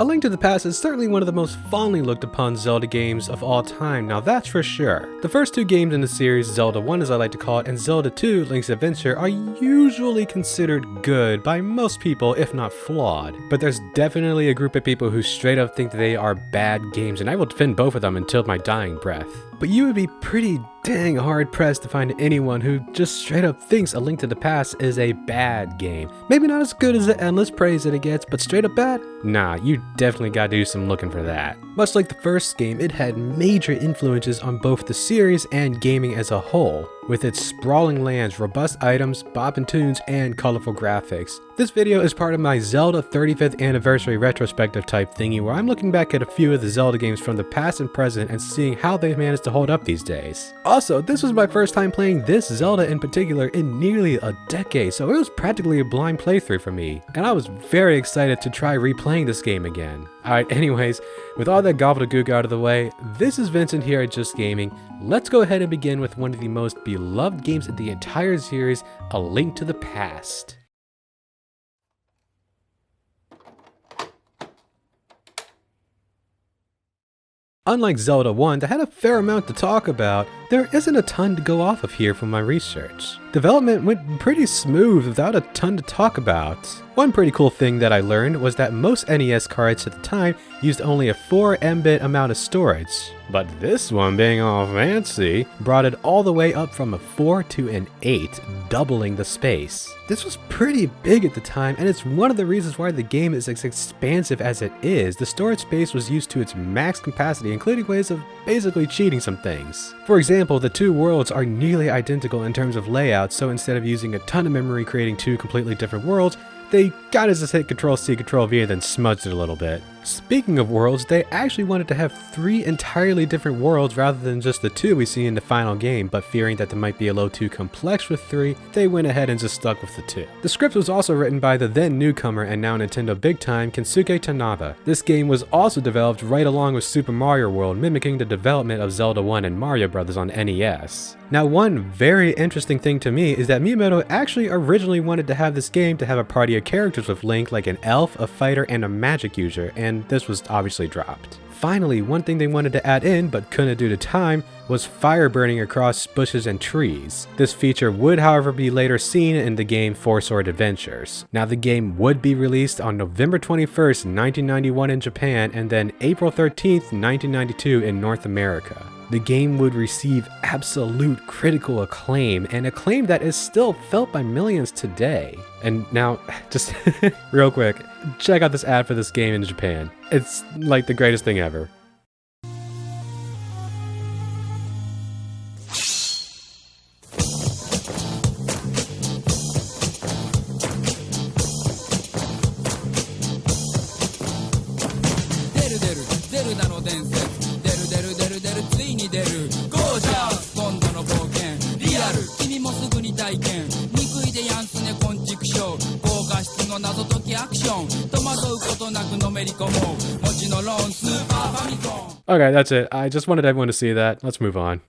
A Link to the Past is certainly one of the most fondly looked upon Zelda games of all time, now that's for sure. The first two games in the series, Zelda 1 as I like to call it, and Zelda 2, Link's Adventure, are usually considered good by most people, if not flawed. But there's definitely a group of people who straight up think that they are bad games, and I will defend both of them until my dying breath. But you would be pretty dang hard pressed to find anyone who just straight up thinks A Link to the Past is a bad game. Maybe not as good as the endless praise that it gets, but straight up bad? Nah, you definitely gotta do some looking for that. Much like the first game, it had major influences on both the series and gaming as a whole, with its sprawling lands, robust items, bopping tunes, and colorful graphics. This video is part of my Zelda 35th anniversary retrospective type thingy where I'm looking back at a few of the Zelda games from the past and present and seeing how they've managed to hold up these days. Also, this was my first time playing this Zelda in particular in nearly a decade, so it was practically a blind playthrough for me, and I was very excited to try replaying this game again. Alright, anyways, with all that gobbledygook out of the way, this is Vincent here at Just Gaming. Let's go ahead and begin with one of the most beloved games in the entire series, A Link to the Past. Unlike Zelda 1 that had a fair amount to talk about, there isn't a ton to go off of here from my research. Development went pretty smooth without a ton to talk about. One pretty cool thing that I learned was that most NES cards at the time used only a 4 MB amount of storage, but this one, being all fancy, brought it all the way up from a 4 to an 8, doubling the space. This was pretty big at the time, and it's one of the reasons why the game is as expansive as it is. The storage space was used to its max capacity, including ways of basically cheating some things. For example, the two worlds are nearly identical in terms of layout, so instead of using a ton of memory creating two completely different worlds, they kinda just hit Ctrl-C, Ctrl-V and then smudged it a little bit. Speaking of worlds, they actually wanted to have 3 entirely different worlds rather than just the 2 we see in the final game, but fearing that they might be a little too complex with 3, they went ahead and just stuck with the 2. The script was also written by the then newcomer and now Nintendo big time, Kensuke Tanaba. This game was also developed right along with Super Mario World, mimicking the development of Zelda 1 and Mario Bros. On NES. Now, one very interesting thing to me is that Miyamoto actually originally wanted to have this game to have a party of characters with Link like an elf, a fighter, and a magic user, and this was obviously dropped. Finally, one thing they wanted to add in, but couldn't due to time, was fire burning across bushes and trees. This feature would however be later seen in the game Four Sword Adventures. Now the game would be released on November 21st, 1991 in Japan, and then April 13th, 1992 in North America. The game would receive absolute critical acclaim, and acclaim that is still felt by millions today. And now, just real quick, check out this ad for this game in Japan. It's like the greatest thing ever. Okay, that's it. I just wanted everyone to see that. Let's move on.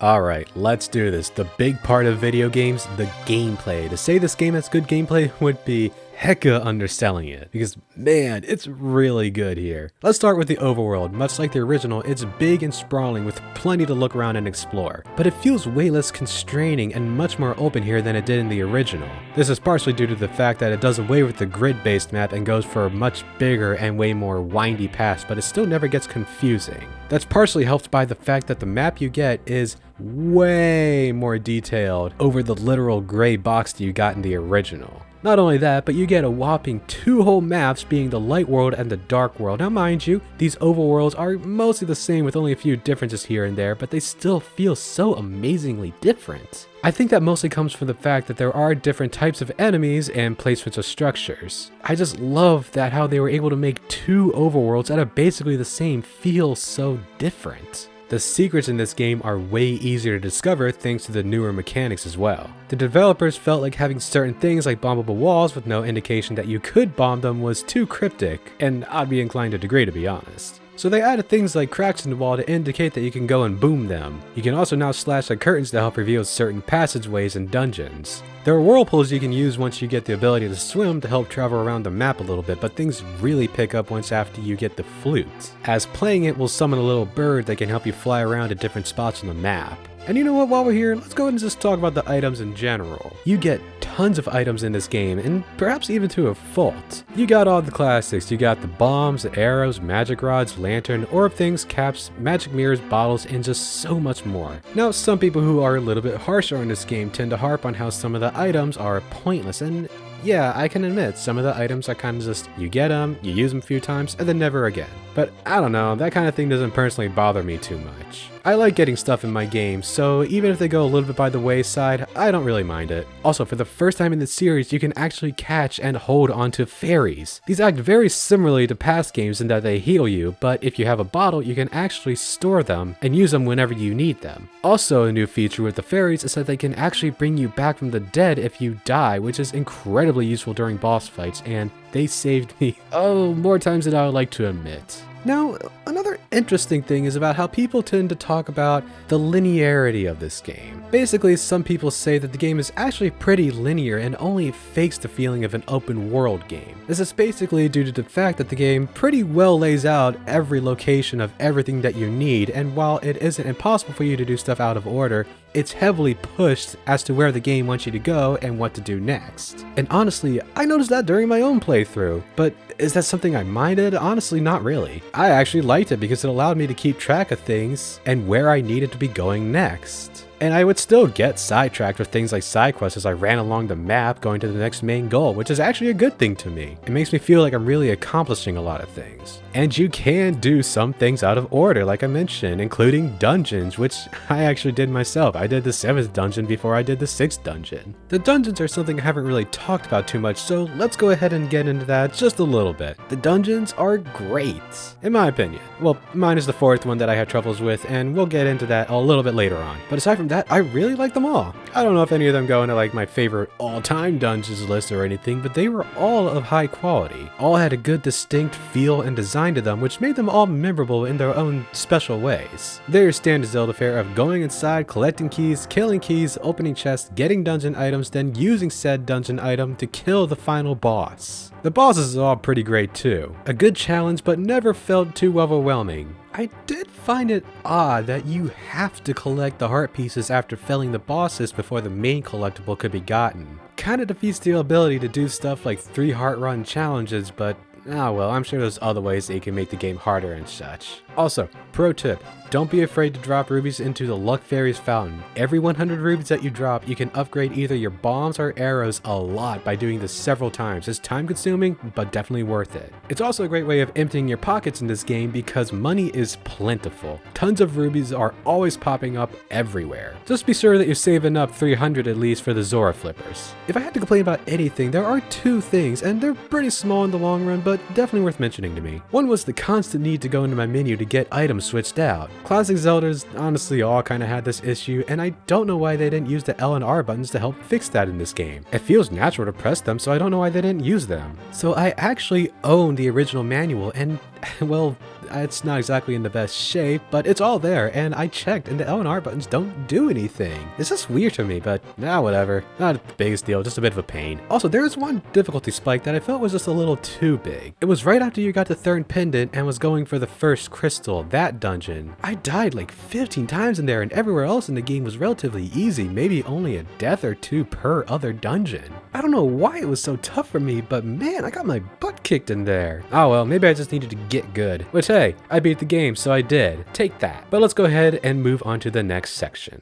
Alright, let's do this. The big part of video games, the gameplay. To say this game has good gameplay would be hecka underselling it, because man, it's really good here. Let's start with the overworld. Much like the original, it's big and sprawling with plenty to look around and explore, but it feels way less constraining and much more open here than it did in the original. This is partially due to the fact that it does away with the grid-based map and goes for much bigger and way more windy paths, but it still never gets confusing. That's partially helped by the fact that the map you get is way more detailed over the literal gray box that you got in the original. Not only that, but you get a whopping 2 whole maps, being the light world and the dark world. Now mind you, these overworlds are mostly the same with only a few differences here and there, but they still feel so amazingly different. I think that mostly comes from the fact that there are different types of enemies and placements of structures. I just love that how they were able to make 2 overworlds that are basically the same feel so different. The secrets in this game are way easier to discover thanks to the newer mechanics as well. The developers felt like having certain things like bombable walls with no indication that you could bomb them was too cryptic, and I'd be inclined to agree, to be honest. So they added things like cracks in the wall to indicate that you can go and boom them. You can also now slash the curtains to help reveal certain passageways and dungeons. There are whirlpools you can use once you get the ability to swim to help travel around the map a little bit, but things really pick up once after you get the flute, as playing it will summon a little bird that can help you fly around to different spots on the map. And you know what, while we're here, let's go ahead and just talk about the items in general. You get tons of items in this game, and perhaps even to a fault. You got all the classics. You got the bombs, arrows, magic rods, lantern, orb things, caps, magic mirrors, bottles, and just so much more. Now, some people who are a little bit harsher on this game tend to harp on how some of the items are pointless, and yeah, I can admit, some of the items are kind of just, you get them, you use them a few times, and then never again. But I don't know, that kind of thing doesn't personally bother me too much. I like getting stuff in my games, so even if they go a little bit by the wayside, I don't really mind it. Also, for the first time in the series, you can actually catch and hold onto fairies. These act very similarly to past games in that they heal you, but if you have a bottle, you can actually store them and use them whenever you need them. Also, a new feature with the fairies is that they can actually bring you back from the dead if you die, which is incredibly useful during boss fights, and they saved me, more times than I would like to admit. Now, another interesting thing is about how people tend to talk about the linearity of this game. Basically, some people say that the game is actually pretty linear and only fakes the feeling of an open world game. This is basically due to the fact that the game pretty well lays out every location of everything that you need, and while it isn't impossible for you to do stuff out of order, it's heavily pushed as to where the game wants you to go and what to do next. And honestly, I noticed that during my own playthrough, but is that something I minded? Honestly, not really. I actually liked it because it allowed me to keep track of things and where I needed to be going next. And I would still get sidetracked with things like side quests as I ran along the map going to the next main goal, which is actually a good thing to me. It makes me feel like I'm really accomplishing a lot of things. And you can do some things out of order, like I mentioned, including dungeons, which I actually did myself. I did the 7th dungeon before I did the 6th dungeon. The dungeons are something I haven't really talked about too much, so let's go ahead and get into that just a little bit. The dungeons are great, in my opinion. Well, mine is the 4th one that I had troubles with, and we'll get into that a little bit later on. But aside from that, I really like them all. I don't know if any of them go into like my favorite all-time dungeons list or anything, but they were all of high quality. All had a good distinct feel and design to them, which made them all memorable in their own special ways. They're your standard Zelda fare of going inside, collecting keys, killing keys, opening chests, getting dungeon items, then using said dungeon item to kill the final boss. The bosses are all pretty great too. A good challenge, but never felt too overwhelming. I did find it odd that you have to collect the heart pieces after felling the bosses before the main collectible could be gotten. Kinda defeats the ability to do stuff like 3 heart run challenges, but well, I'm sure there's other ways that you can make the game harder and such. Also, pro tip, don't be afraid to drop rubies into the Luck Fairies fountain. Every 100 rubies that you drop, you can upgrade either your bombs or arrows a lot by doing this several times. It's time consuming, but definitely worth it. It's also a great way of emptying your pockets in this game because money is plentiful. Tons of rubies are always popping up everywhere. Just be sure that you're saving up 300 at least for the Zora flippers. If I had to complain about anything, there are 2 things, and they're pretty small in the long run, but definitely worth mentioning to me. One was the constant need to go into my menu to get items switched out. Classic Zeldas honestly all kind of had this issue, and I don't know why they didn't use the L and R buttons to help fix that in this game. It feels natural to press them, so I don't know why they didn't use them. So I actually own the original manual, and well, it's not exactly in the best shape, but it's all there, and I checked, and the L and R buttons don't do anything. It's just weird to me, but whatever. Not the biggest deal, just a bit of a pain. Also, there was one difficulty spike that I felt was just a little too big. It was right after you got the 3rd pendant and was going for the 1st crystal, that dungeon. I died like 15 times in there, and everywhere else in the game was relatively easy, maybe only a death or 2 per other dungeon. I don't know why it was so tough for me, but man, I got my butt kicked in there. Oh well, maybe I just needed to get good. Which hey, I beat the game, so I did. Take that. But let's go ahead and move on to the next section.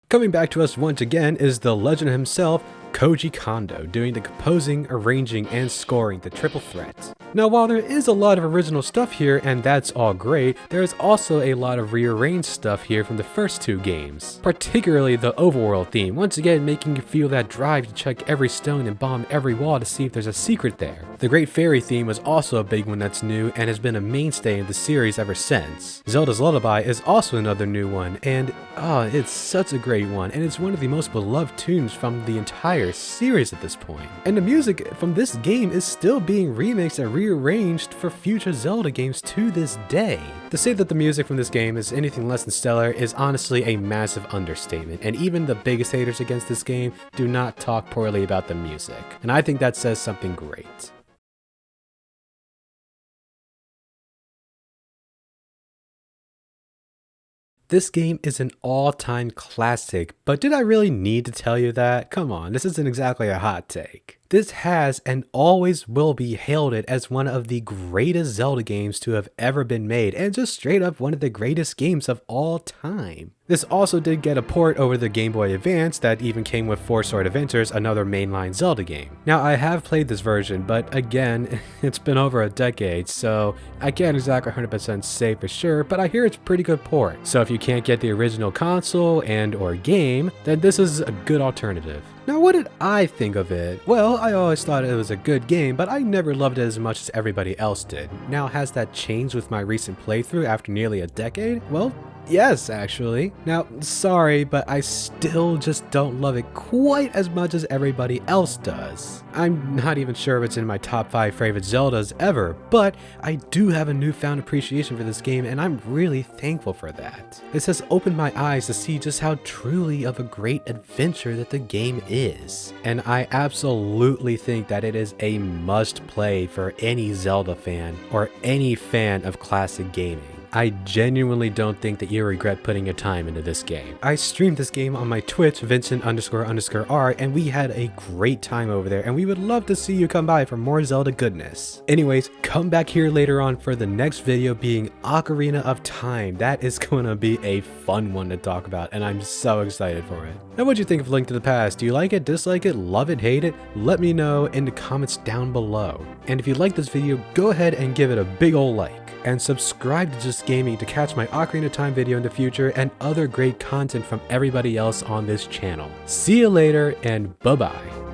Coming back to us once again is the legend himself, Koji Kondo, doing the composing, arranging, and scoring, the triple threat. Now, while there is a lot of original stuff here, and that's all great, there is also a lot of rearranged stuff here from the first 2 games. Particularly the overworld theme, once again making you feel that drive to check every stone and bomb every wall to see if there's a secret there. The Great Fairy theme was also a big one that's new, and has been a mainstay in the series ever since. Zelda's Lullaby is also another new one, and it's such a great one, and it's one of the most beloved tunes from the entire entire series at this point. And the music from this game is still being remixed and rearranged for future Zelda games to this day. To say that the music from this game is anything less than stellar is honestly a massive understatement, and even the biggest haters against this game do not talk poorly about the music, and I think that says something great. This game is an all-time classic, but did I really need to tell you that? Come on, this isn't exactly a hot take. This has and always will be hailed as one of the greatest Zelda games to have ever been made, and just straight up one of the greatest games of all time. This also did get a port over the Game Boy Advance that even came with Four Sword Adventures, another mainline Zelda game. Now, I have played this version, but again, it's been over a decade, so I can't exactly 100% say for sure, but I hear it's a pretty good port. So if you can't get the original console and or game, then this is a good alternative. Now, what did I think of it? Well, I always thought it was a good game, but I never loved it as much as everybody else did. Now, has that changed with my recent playthrough after nearly a decade? Well, yes, actually. Now, sorry, but I still just don't love it quite as much as everybody else does. I'm not even sure if it's in my top 5 favorite Zeldas ever, but I do have a newfound appreciation for this game, and I'm really thankful for that. This has opened my eyes to see just how truly of a great adventure that the game is. And I absolutely think that it is a must play for any Zelda fan or any fan of classic gaming. I genuinely don't think that you regret putting your time into this game. I streamed this game on my Twitch, Vincent__R, and we had a great time over there, and we would love to see you come by for more Zelda goodness. Anyways, come back here later on for the next video being Ocarina of Time. That is gonna be a fun one to talk about, and I'm so excited for it. Now, what'd you think of Link to the Past? Do you like it, dislike it, love it, hate it? Let me know in the comments down below. And if you like this video, go ahead and give it a big ol' like. And subscribe to Just Gaming to catch my Ocarina of Time video in the future and other great content from everybody else on this channel. See you later, and bye-bye.